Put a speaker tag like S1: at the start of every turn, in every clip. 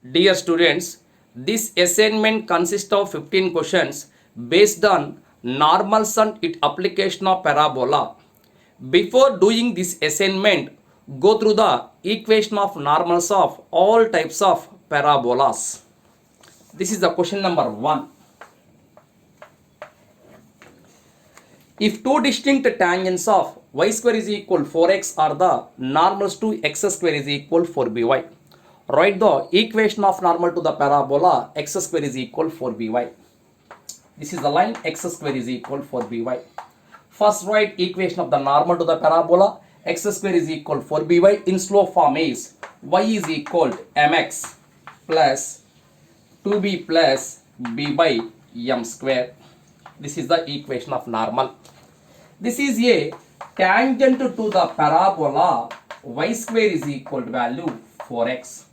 S1: Dear students, this assignment consists of 15 questions based on normals and its application of parabola. Before doing this assignment, go through the equation of normals of all types of parabolas. This is the question number 1. If two distinct tangents of y square is equal 4x are the normals to x square is equal 4by. Write the equation of normal to the parabola x square is equal 4by. This is the line x square is equal 4by. First write equation of the normal to the parabola x square is equal 4by. In slope form is y is equal to mx plus 2b plus b by m square. This is the equation of normal. This is a tangent to the parabola y square is equal to value 4x.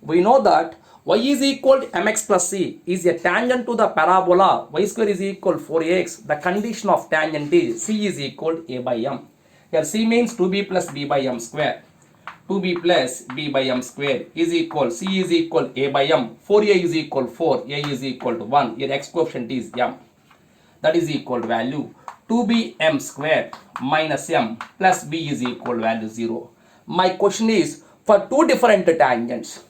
S1: We know that y is equal to mx plus c is a tangent to the parabola y square is equal to 4x. The condition of tangent is c is equal to a by m. Here c means 2b plus b by m square. 2b plus b by m square is equal, c is equal to a by m. 4a is equal to 4, a is equal to 1. Here x coefficient is m. That is equal to value 2b m square minus m plus b is equal to value 0. My question is for two different tangents.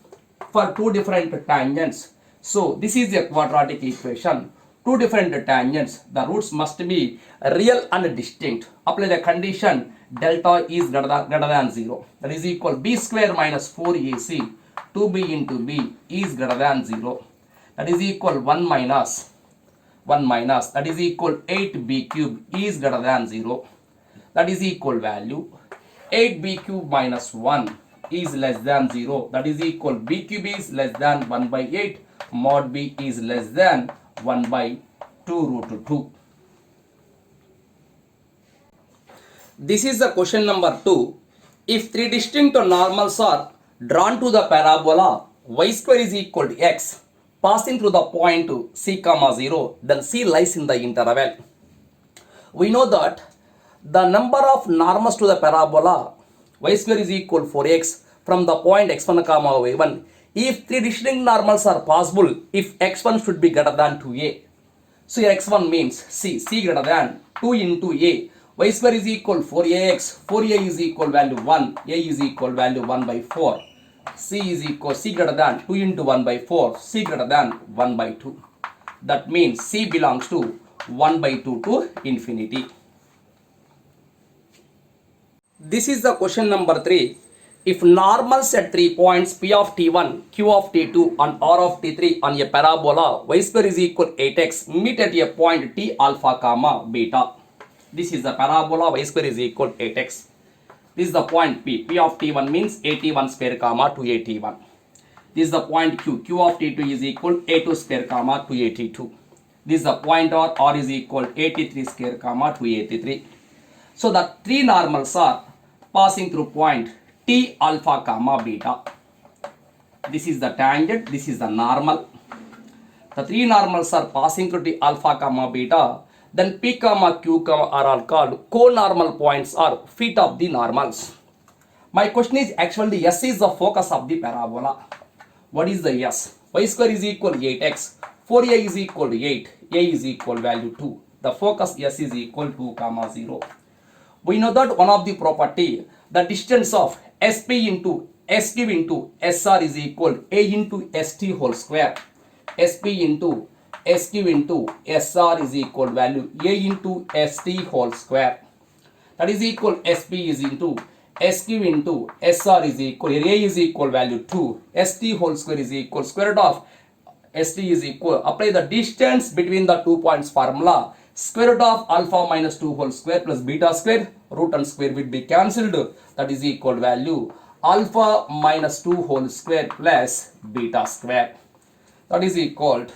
S1: So this is a quadratic equation. Two different tangents. The roots must be real and distinct. Apply the condition delta is greater than 0. That is equal b square minus 4ac 2b into b is greater than 0. That is equal 1 minus that is equal 8b cube is greater than 0. That is equal value 8b cube minus 1 is less than 0. That is equal b cube is less than 1 by 8 mod b is less than 1 by 2 root 2. This is the question number 2. If three distinct normals are drawn to the parabola y square is equal to x passing through the point c comma 0, then c lies in the interval. We know that the number of normals to the parabola y square is equal to 4x from the point x1 comma y1. If three distinct normals are possible, if x1 should be greater than 2a. So here x1 means c greater than 2 into a. Y square is equal to 4ax. 4a is equal value 1. A is equal value 1 by 4. C is equal c greater than 2 into 1 by 4. C greater than 1 by 2. That means c belongs to 1 by 2 to infinity. This is the question number 3. If normals at 3 points P of T1, Q of T2 and R of T3 on a parabola y square is equal to 8x meet at a point T alpha comma beta. This is the parabola y square is equal to 8x. This is the point P. P of T1 means AT1 square comma 2AT1. This is the point Q. Q of T2 is equal to A2 square comma 2AT2. This is the point R. R is equal to AT3 square comma 2AT3. So the three normals are passing through point T alpha comma beta. This is the tangent. This is the normal. The three normals are passing through T alpha comma beta. Then P comma Q comma are all called co-normal points or feet of the normals. My question is actually S is the focus of the parabola. What is the S? Y square is equal to 8x. 4a is equal to 8. A is equal value 2. The focus S is equal to 2 comma 0. We know that one of the property, the distance of SP into SQ into SR is equal to A into ST whole square. SP into SQ into SR is equal value A into ST whole square. That is equal SP is into SQ into SR is equal, A is equal value 2. ST whole square is equal square root of ST is equal. Apply the distance between the 2 points formula. Square root of alpha minus 2 whole square plus beta square. Root and square will be cancelled. That is equal value alpha minus 2 whole square plus beta square. That is equal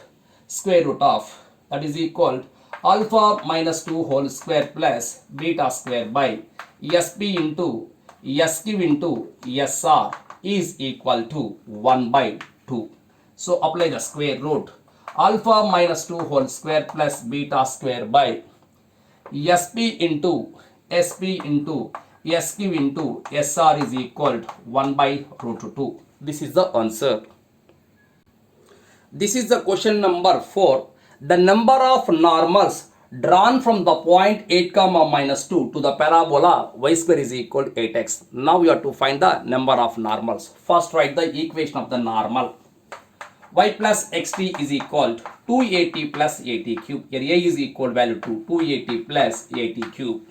S1: square root of, that is equal alpha minus 2 whole square plus beta square by SP into SQ into SR is equal to 1 by 2. So apply the square root. Alpha minus 2 whole square plus beta square by SP into SP into SQ into SR is equal to 1 by root 2. This is the answer. This is the question number 4. The number of normals drawn from the point 8 comma minus 2 to the parabola y square is equal to 8x. Now you have to find the number of normals. First write the equation of the normal. Y plus xt is equal to 2at plus at cube. Here a is equal value to 2at plus at cube.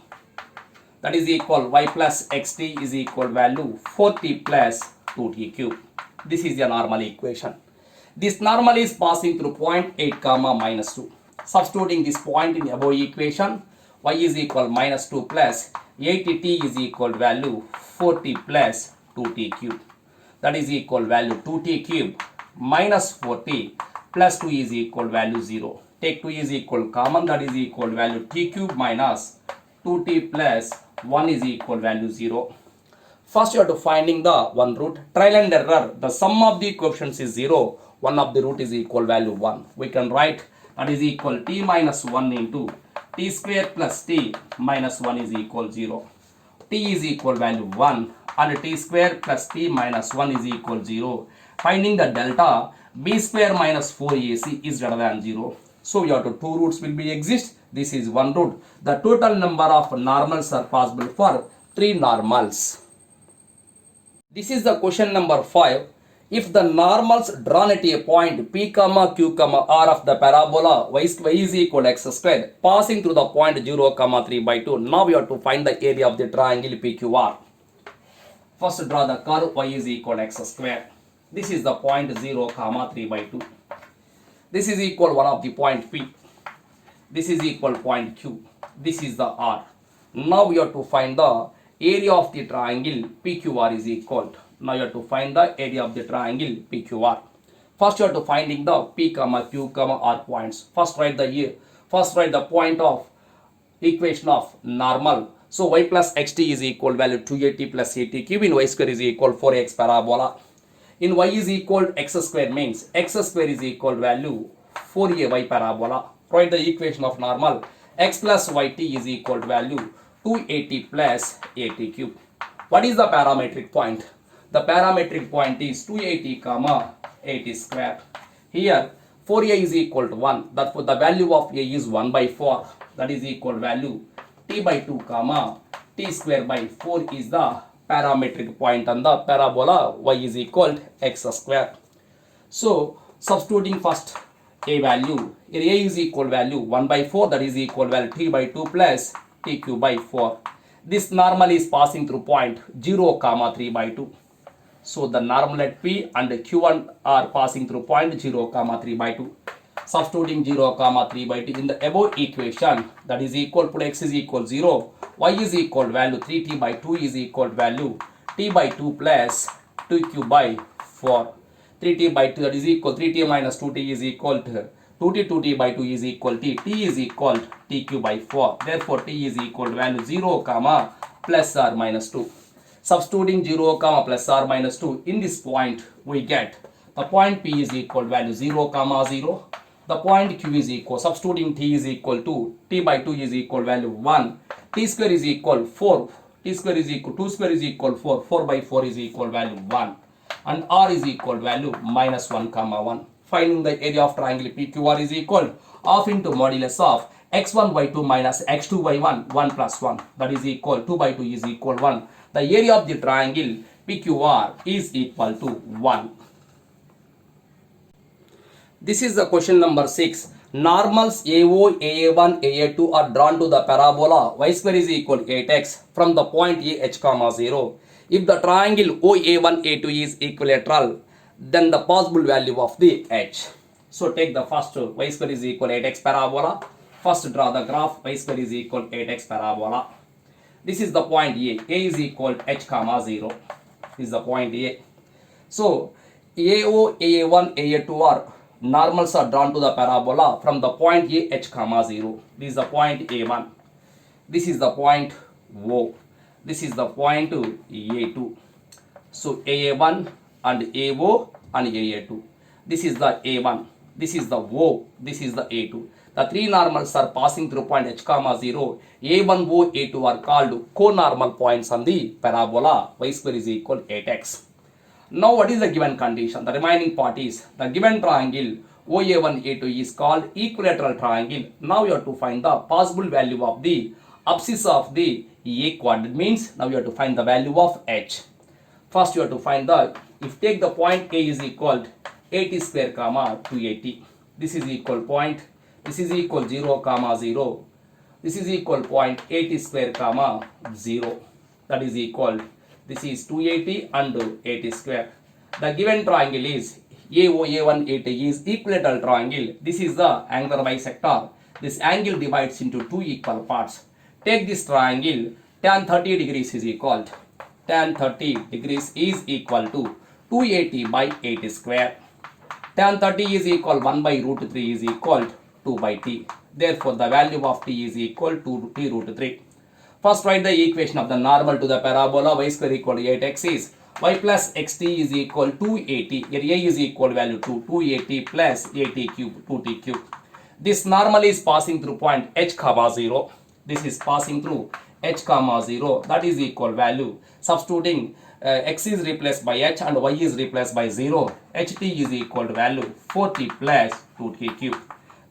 S1: That is equal y plus xt is equal value 4t plus 2t cube. This is the normal equation. This normal is passing through point 8 comma minus 2. Substituting this point in above equation, y is equal minus 2 plus 8t is equal value 4t plus 2t cube. That is equal value 2t cube minus 4t plus 2 is equal value 0. Take 2 is equal common, that is equal value t cube minus 2t plus 1 is equal value 0. First you have to finding the one root. Trial and error. The sum of the coefficients is 0. One of the root is equal value 1. We can write that is equal t minus 1 into t square plus t minus 1 is equal 0. T is equal value 1 and t square plus t minus 1 is equal 0. Finding the delta b square minus 4ac is greater than 0. So you have to two roots will be exist. This is one root. The total number of normals are possible for 3 normals. This is the question number 5. If the normals drawn at a point p comma q comma r of the parabola y is equal to x square passing through the point 0 comma 3 by 2. Now we have to find the area of the triangle PQR. First draw the curve y is equal to x square. This is the point 0 comma 3 by 2. This is equal one of the point P. This is equal point Q. This is the R. Now we have to find the area of the triangle PQR is equal to. Now you have to find the area of the triangle PQR. First you have to finding the P comma Q comma R points. First write the point of equation of normal. So y plus xt is equal value 2at plus at cube in y square is equal 4x parabola. In y is equal to x square means x square is equal value 4ay parabola. Write the equation of normal. X plus yt is equal to value 2at plus at cube. What is the parametric point? The parametric point is 2at comma 8 square. Here 4a is equal to 1. Therefore the value of a is 1 by 4. That is equal value t by 2 comma t square by 4 is the parametric point on the parabola y is equal to x square. So substituting first a value. Here a is equal value 1 by 4, that is equal value t by 2 plus t cube by 4. This normal is passing through point 0 comma 3 by 2. So the normal at P and Q1 are passing through point 0 comma 3 by 2. Substituting 0 comma 3 by 2 in the above equation, that is equal, put x is equal 0, y is equal value 3t by 2 is equal value t by 2 plus 2q by 4. 3t by 2, that is equal 3t minus 2t is equal to 2t by 2 is equal t is equal tq by 4. Therefore t is equal value 0 comma plus or minus 2. Substituting 0 comma plus or minus 2 in this point, we get the point P is equal value 0 comma 0. The point Q is equal, substituting t is equal to t by 2 is equal value 1. T square is equal 4. T square is equal 2 square is equal 4. 4 by 4 is equal value 1. And R is equal value minus 1 comma 1. Finding the area of triangle PQR is equal half into modulus of x1 by 2 minus x2 by 1, 1 plus 1. That is equal 2 by 2 is equal 1. The area of the triangle PQR is equal to 1. This is the question number 6. Normals AO, AA1, AA2 are drawn to the parabola y square is equal to 8x from the point A h comma 0. If the triangle OA1, A2 is equilateral, then the possible value of the h. So take the first y square is equal to 8x parabola. First draw the graph y square is equal to 8x parabola. This is the point A. A is equal to h comma 0. This is the point A. So AO, AA1, AA2 are normals are drawn to the parabola from the point A h comma 0. This is the point A1. This is the point O. This is the point A2. So AA1 and AO and AA2. This is the A1. This is the O. This is the A2. The three normals are passing through point h comma 0. A1, O, A2 are called co-normal points on the parabola y square is equal to 8x. Now what is the given condition? The remaining part is the given triangle OA1, A2 is called equilateral triangle. Now you have to find the possible value of the abscissa of the A quadrant. Means now you have to find the value of H. First you have to find the, if take the point A is equal 80 square comma 280. This is equal point, this is equal 0 comma 0. This is equal point 80 square comma 0. That is equal, this is 280 and 80 square. The given triangle is AOA1 A2 is equilateral triangle. This is the angular bisector. This angle divides into two equal parts. Take this triangle, tan 30 degrees is equal, tan 30 degrees is equal to 280 by 80 square. Tan 30 is equal 1 by root 3 is equal 2 by t. Therefore, the value of t is equal to t root 3. First, write the equation of the normal to the parabola y square equal to 8x is y plus xt is equal to 280. Here a is equal value to 280 plus 80 cube 2t cube. This normal is passing through point h comma 0. This is passing through h comma 0. That is equal value. Substituting x is replaced by h and y is replaced by 0. ht is equal to value 4t plus 2t cube.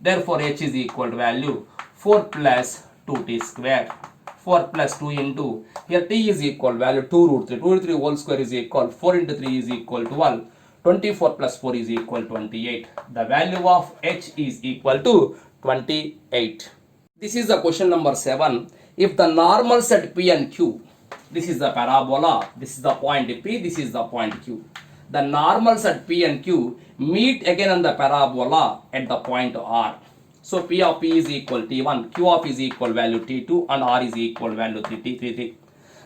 S1: Therefore, h is equal to value 4 plus 2t square. 4 plus 2 into, here t is equal value 2 root 3. 2 root 3 whole square is equal, 4 into 3 is equal to 12. 24 plus 4 is equal to 28. The value of h is equal to 28. This is the question number 7. If the normals at P and Q, this is the parabola, this is the point P, this is the point Q. The normals at P and Q meet again on the parabola at the point R. So P of P is equal T1, Q of is equal value T2 and R is equal value T3.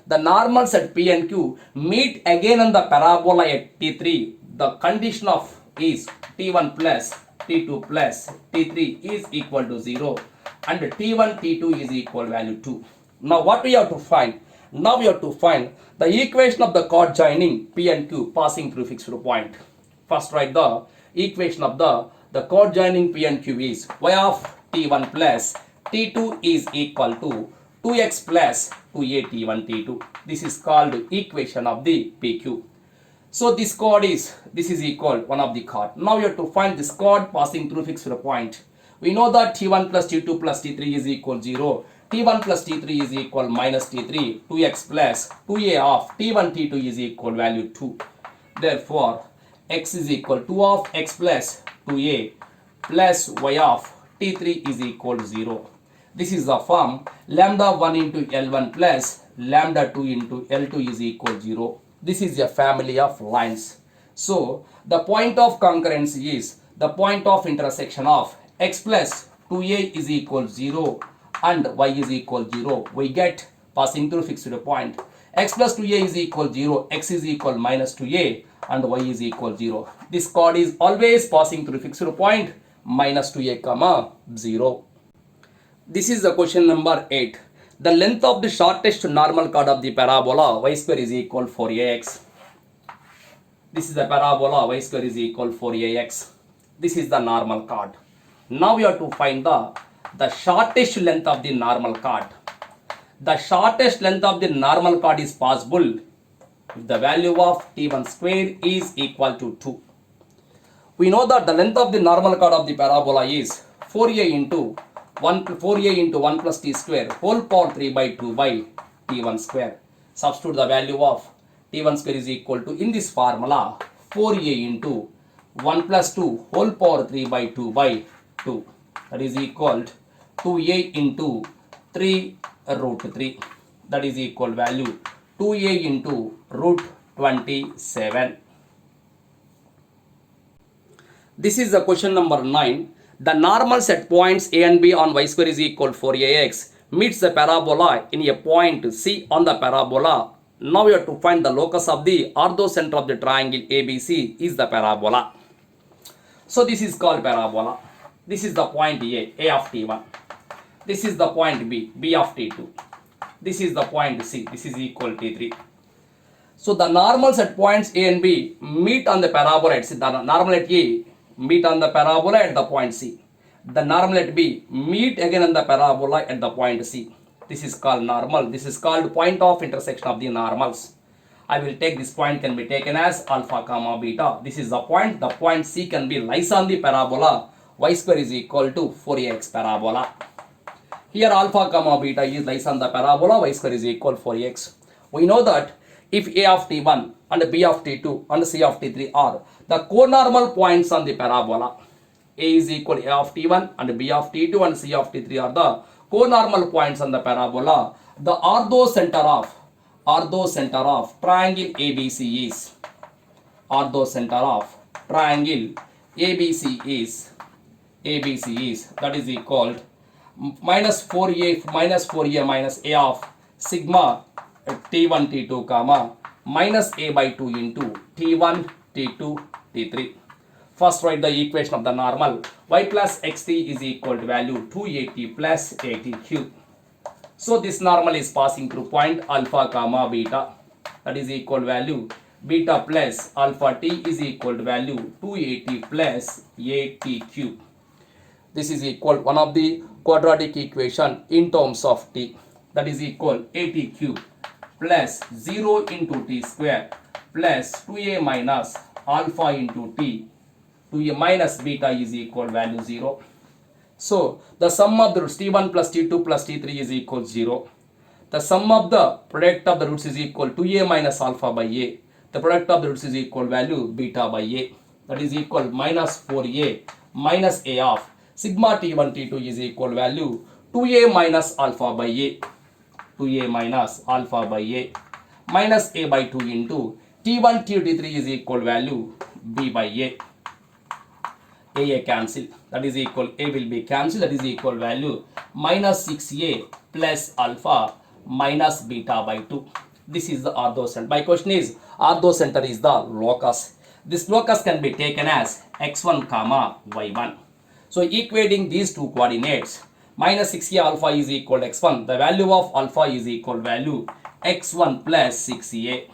S1: The normals at P and Q meet again on the parabola at T3. The condition of is T1 plus T2 plus T3 is equal to 0 and T1 T2 is equal value 2. Now what we have to find? Now we have to find the equation of the chord joining P and Q passing through fixed point. First write the equation of the chord joining P and Q is y of T1 plus T2 is equal to 2x plus 2a T1 T2. This is called equation of the PQ. So this chord is, this is equal one of the chord. Now you have to find this chord passing through fixed point. We know that T1 plus T2 plus T3 is equal 0. T1 plus T3 is equal minus T3. 2x plus 2a of T1 T2 is equal value 2. Therefore, x is equal 2 of x plus 2a plus y of T3 is equal to 0. This is the form lambda 1 into L1 plus lambda 2 into L2 is equal 0. This is a family of lines. So, the point of concurrence is the point of intersection of x plus 2a is equal 0 and y is equal 0. We get passing through fixed point. X plus 2a is equal 0, x is equal minus 2a and y is equal 0. This chord is always passing through fixed point minus 2a comma 0. This is the question number 8. The length of the shortest normal chord of the parabola y square is equal 4ax. This is the parabola y square is equal 4ax. This is the normal chord. Now we have to find the shortest length of the normal chord. The shortest length of the normal chord is possible if the value of T1 square is equal to 2. We know that the length of the normal chord of the parabola is 4a into 1 plus t square whole power 3 by 2 by T1 square. Substitute the value of T1 square is equal to, in this formula, 4a into 1 plus 2 whole power 3 by 2 by 2. That is equal to 2a into 3 root 3. That is equal value 2a into root 27. This is the question number 9. The normals at points A and B on y square is equal 4ax meets the parabola in a point C on the parabola. Now we have to find the locus of the orthocenter of the triangle ABC is the parabola. So this is called parabola. This is the point A of T1. This is the point B of T2. This is the point C, this is equal T3. So the normals at points A and B meet on the parabola at C. The normal at A meet on the parabola at the point C. The normal at B meet again on the parabola at the point C. This is called normal. This is called point of intersection of the normals. I will take this point can be taken as alpha comma beta. This is the point. The point C can be lies on the parabola y square is equal to 4ax parabola. Here alpha comma beta is lies on the parabola y square is equal 4ax. We know that if a of t1 and b of t2 and c of t3 are the conormal points on the parabola, a is equal a of t1 and b of t2 and c of t3 are the conormal points on the parabola, the orthocenter of triangle ABC is that is equal minus 4a minus a of sigma t1 t2 comma minus a by 2 into t1 t2 t3. First write the equation of the normal. Y plus xt is equal to value 2at plus 80 cube. So this normal is passing through point alpha comma beta, that is equal value beta plus alpha t is equal to value 280 plus 80 cube. This is equal one of the quadratic equation in terms of t, that is equal 80 cube plus 0 into t square plus 2a minus alpha into t, 2a minus beta is equal value 0. So the sum of the roots t1 plus t2 plus t3 is equal 0. The sum of the product of the roots is equal 2a minus alpha by a. The product of the roots is equal value beta by a, that is equal minus 4a minus a of sigma t1 t2 is equal value 2a minus alpha by a, 2a minus alpha by a minus a by 2 into t1 t3 is equal value b by a cancel, that is equal a will be cancelled, that is equal value minus 6a plus alpha minus beta by 2. This is the orthocenter. My question is orthocenter is the locus. This locus can be taken as x1 comma y1. So equating these two coordinates, minus 6a alpha is equal to x1, the value of alpha is equal value x1 plus 6a.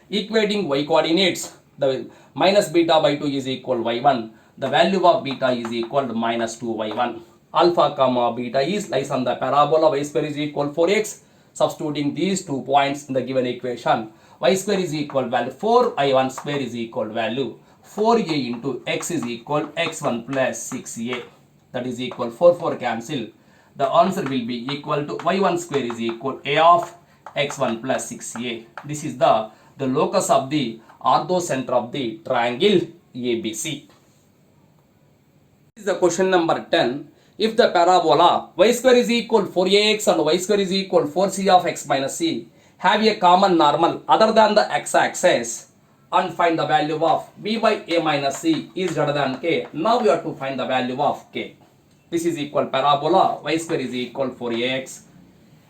S1: Equating y coordinates, the minus beta by 2 is equal y1, the value of beta is equal to minus 2y1. Alpha comma beta is lies on the parabola y square is equal 4x. Substituting these 2 points in the given equation, y square is equal value 4i1 square is equal value 4a into x is equal x1 plus 6a, that is equal 4 cancel. The answer will be equal to y1 square is equal a of x1 plus 6a. This is the locus of the orthocenter of the triangle ABC. This is the question number 10. If the parabola y square is equal 4ax and y square is equal 4c of x minus c have a common normal other than the x-axis and find the value of b by a minus c is greater than k. Now we have to find the value of k. This is equal parabola y square is equal 4ax.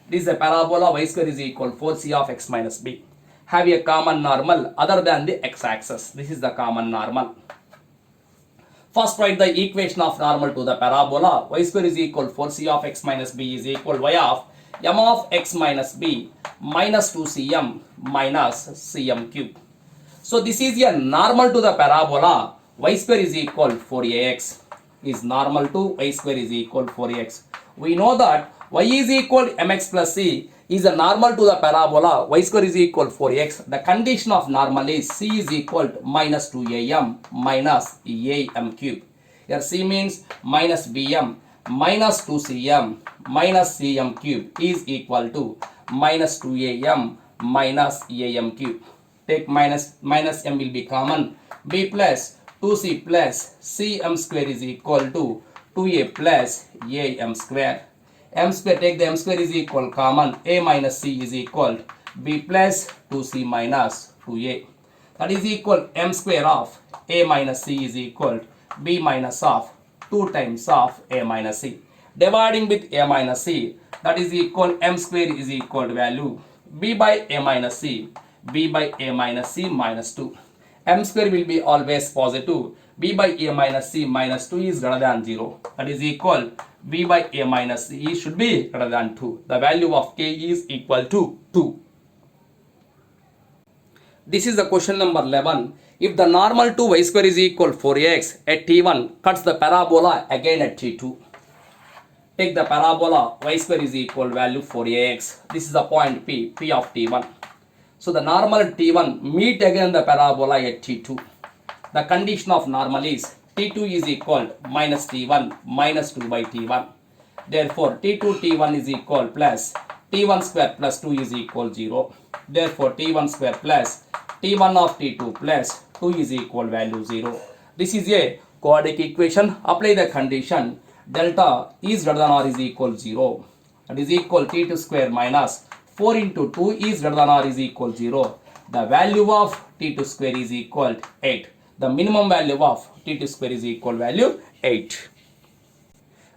S1: This is a parabola y square is equal 4c of x minus b. Have a common normal other than the x-axis. This is the common normal. First write the equation of normal to the parabola. Y square is equal 4c of x minus b is equal y of m of x minus b minus 2cm minus cm cube. So this is a normal to the parabola. Y square is equal 4ax is normal to y square is equal 4ax. We know that y is equal mx plus c is a normal to the parabola. Y square is equal 4x. The condition of normal is c is equal to minus 2am minus am cube. Here c means minus bm minus 2cm minus cm cube is equal to minus 2am minus am cube. Take minus m will be common. b plus 2c plus cm square is equal to 2a plus am square. M square, take the m square is equal common, a minus c is equal b plus 2c minus 2a. That is equal m square of a minus c is equal b minus of 2 times of a minus c. Dividing with a minus c, that is equal m square is equal to value b by a minus c, b by a minus c minus 2. M square will be always positive. B by a minus c minus 2 is greater than 0. That is equal b by a minus c should be greater than 2. The value of k is equal to 2. This is the question number 11. If the normal to y square is equal 4ax at t1 cuts the parabola again at t2. Take the parabola y square is equal value 4ax. This is the point P of t1. So the normal T1 meet again the parabola at T2. The condition of normal is T2 is equal minus T1 minus 2 by T1. Therefore, T2 T1 is equal plus T1 square plus 2 is equal 0. Therefore, T1 square plus T1 of T2 plus 2 is equal value 0. This is a quadratic equation. Apply the condition delta is greater than or is equal 0. That is equal T2 square minus 4 into 2 is greater than or is equal 0. The value of T2 square is equal 8. The minimum value of T2 square is equal value 8.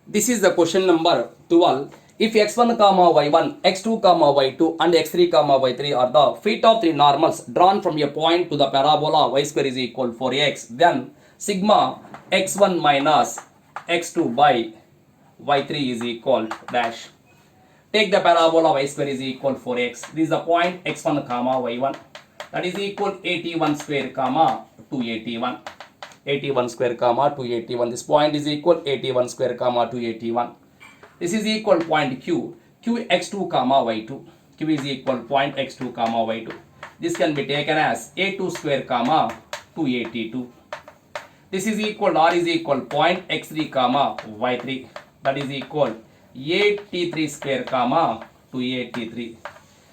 S1: This is the question number 12. If x1 comma y1, x2 comma y2 and x3 comma y3 are the feet of three normals drawn from a point to the parabola y square is equal 4x, then sigma x1 minus x2 by y3 is equal dash. Take the parabola y square is equal 4x. This is the point x1 comma y1. That is equal 81 square comma 281. 81 square comma 281. This point is equal 81 square comma 281. This is equal point q. Q x2 comma y2. Q is equal point x2 comma y2. This can be taken as a2 square comma 282. This is equal r is equal point x3 comma y3. That is equal 8t3 square comma 283.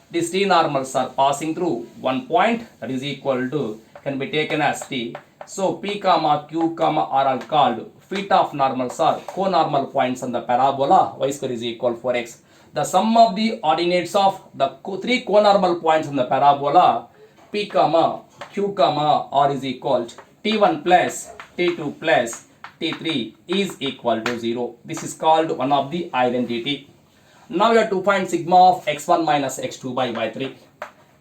S1: These t normals are passing through one point, that is equal to, can be taken as t. So p comma q comma r are called feet of normals or co-normal points on the parabola y square is equal 4x. The sum of the ordinates of the three co-normal points on the parabola p comma q comma r is equal to t1 plus t2 plus t3 is equal to 0. This is called one of the identity. Now you have to find sigma of x1 minus x2 by y3.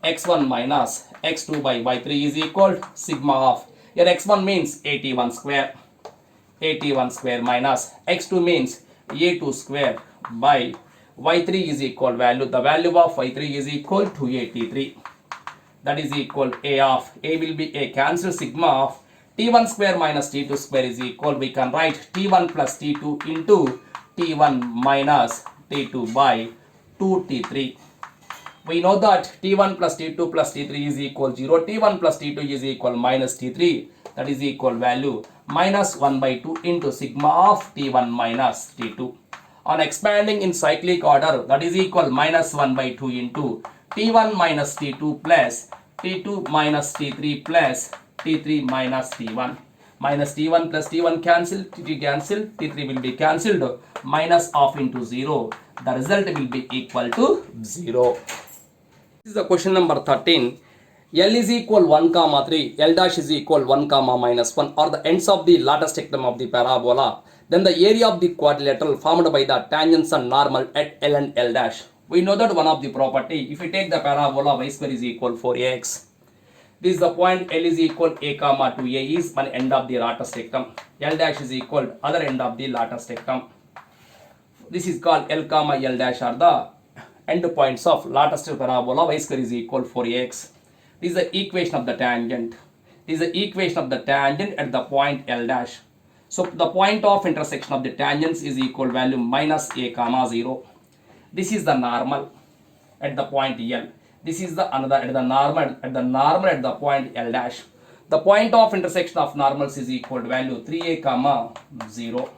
S1: x1 minus x2 by y3 is equal to sigma of, here x1 means 81 square. 81 square minus x2 means a2 square by y3 is equal value. The value of y3 is equal to 83. That is equal a of, a will be a cancel sigma of t1 square minus t2 square is equal, we can write t1 plus t2 into t1 minus t2 by 2t3. We know that t1 plus t2 plus t3 is equal 0. t1 plus t2 is equal minus t3. That is equal value minus 1 by 2 into sigma of t1 minus t2. On expanding in cyclic order, that is equal minus 1 by 2 into t1 minus t2 plus t2 minus t3 plus t3 minus t1. Minus t1 plus t1 cancel, t3 cancel, t3 will be cancelled, minus of into 0. The result will be equal to 0. This is the question number 13. L is equal 1 comma 3, L dash is equal 1 comma minus 1 are the ends of the lattice tectum of the parabola. Then the area of the quadrilateral formed by the tangents and normal at L and L dash. We know that one of the property, if we take the parabola y square is equal 4x. This is the point L is equal a comma to a is one end of the lattice tectum. L dash is equal other end of the lattice tectum. This is called L comma L dash are the end points of lattice parabola y square is equal 4x. This is the equation of the tangent. This is the equation of the tangent at the point L dash. So the point of intersection of the tangents is equal value minus a comma 0. This is the normal at the point L. This is the another at the normal at the point L dash. The point of intersection of normals is equal to value 3a comma 0.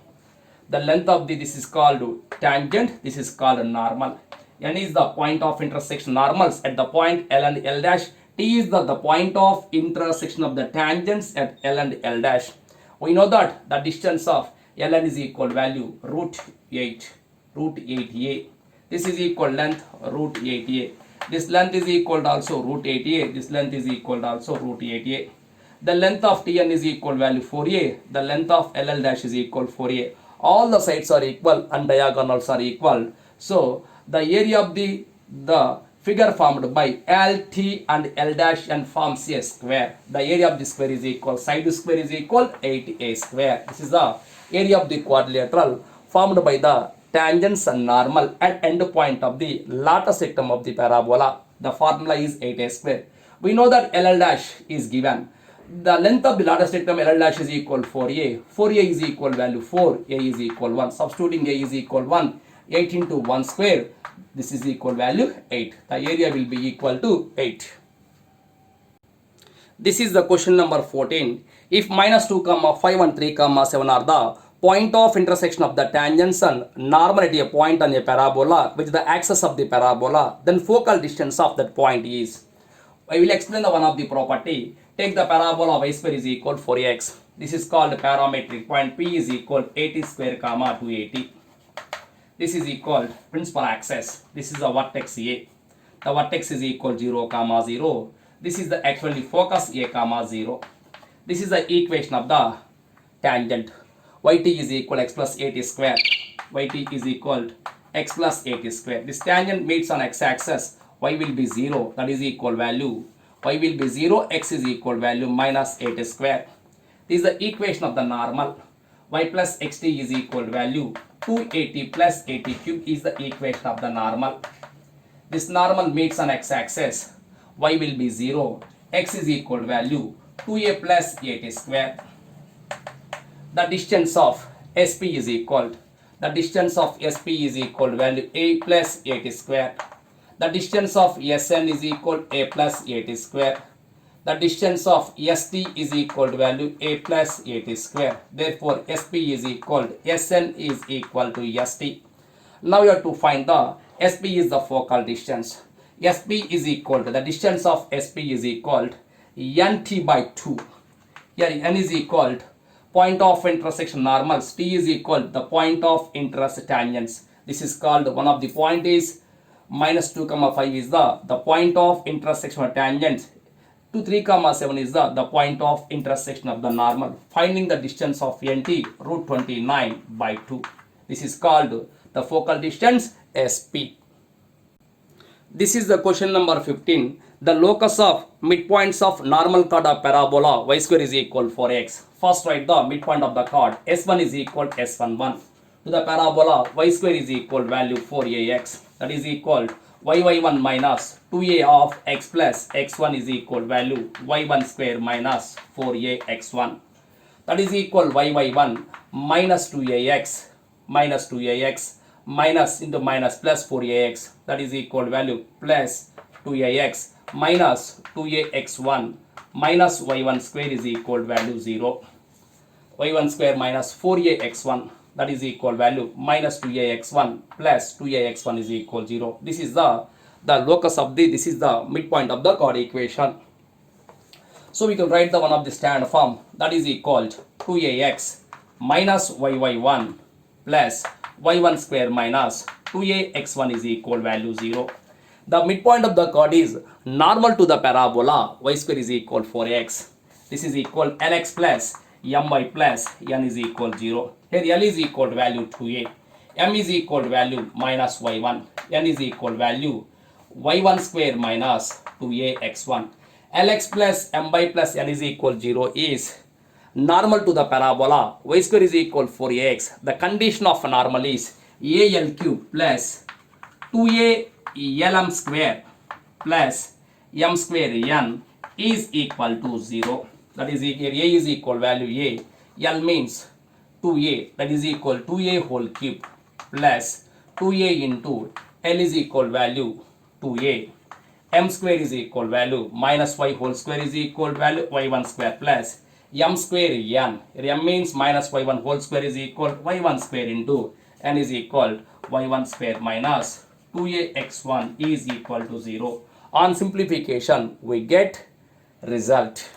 S1: The length of this is called tangent. This is called normal. N is the point of intersection normals at the point L and L dash. T is the point of intersection of the tangents at L and L dash. We know that the distance of Ln is equal value root 8a. This is equal length root 8a. This length is equal also root 8a. This length is equal also root 8a. The length of Tn is equal value 4a. The length of LL dash is equal 4a. All the sides are equal and diagonals are equal. So the area of the figure formed by L, T and L dash and forms a square. The area of the square is equal, side square is equal 8a square. This is the area of the quadrilateral formed by the tangents and normal at end point of the lattice tectum of the parabola. The formula is 8a square. We know that LL dash is given. The length of the lattice tectum LL dash is equal 4a. 4a is equal value 4, a is equal 1. Substituting a is equal 1, 8 into 1 square. This is equal value 8. The area will be equal to 8. This is the question number 14. If minus 2 comma 5 and 3 comma 7 are the point of intersection of the tangents and normal at a point on a parabola which is the axis of the parabola, then focal distance of that point is. I will explain the one of the property. Take the parabola y square is equal 4x. This is called parametric point. P is equal 80 square comma 280. This is equal principal axis. This is the vertex A. The vertex is equal 0 comma 0. This is the actually focus A comma 0. This is the equation of the tangent. Yt is equal x plus 80 square. Yt is equal x plus 80 square. This tangent meets on x-axis. Y will be 0. That is equal value. Y will be 0. X is equal value minus 80 square. This is the equation of the normal. Y plus xt is equal value 280 plus 80 cube is the equation of the normal. This normal meets on x-axis. Y will be 0. X is equal value 2a plus 80 square. The distance of SP is equal. The distance of SP is equal value a plus 80 square. The distance of SN is equal a plus 80 square. The distance of ST is equal to value a plus 80 square. Therefore, SP is equal to SN is equal to ST. Now you have to find the SP is the focal distance. SP is equal to the distance of SP is equal to NT by 2. Here N is equal to point of intersection normals. T is equal to the point of interest tangents. This is called one of the point is minus 2 comma 5 is the point of intersection of tangents. 2 3 comma 7 is the point of intersection of the normal. Finding the distance of NT root 29 by 2. This is called the focal distance SP. This is the question number 15. The locus of midpoints of normal chord of parabola y square is equal 4x. First write the midpoint of the chord. S1 is equal to S11. To the parabola y square is equal value 4ax. That is equal to y1 minus 2a of x plus x1 is equal value y1 square minus 4ax1. That is equal y1 minus 2ax minus into minus plus 4ax. That is equal value plus 2ax minus 2ax1 minus y1 square is equal value 0. Y1 square minus 4ax1. That is equal value minus 2ax1 plus 2ax1 is equal 0. This is the locus of this is the midpoint of the chord equation. So we can write the one of the standard form. That is equal to 2ax minus yy1 plus y1 square minus 2ax1 is equal value 0. The midpoint of the chord is normal to the parabola y square is equal 4x. This is equal lx plus my plus n is equal 0. Here L is equal to value 2a. M is equal to value minus y1. N is equal to value y1 square minus 2ax1. Lx plus my plus n is equal 0 is normal to the parabola y square is equal 4ax. The condition of normal is al cube plus 2a lm square plus m square n is equal to 0. That is here a is equal value a. L means 2a, that is equal 2a whole cube plus 2a into L is equal value 2a. M square is equal value minus y whole square is equal value y1 square plus m square n. M means minus y1 whole square is equal y1 square into n is equal y1 square minus 2ax1 is equal to 0. On simplification we get result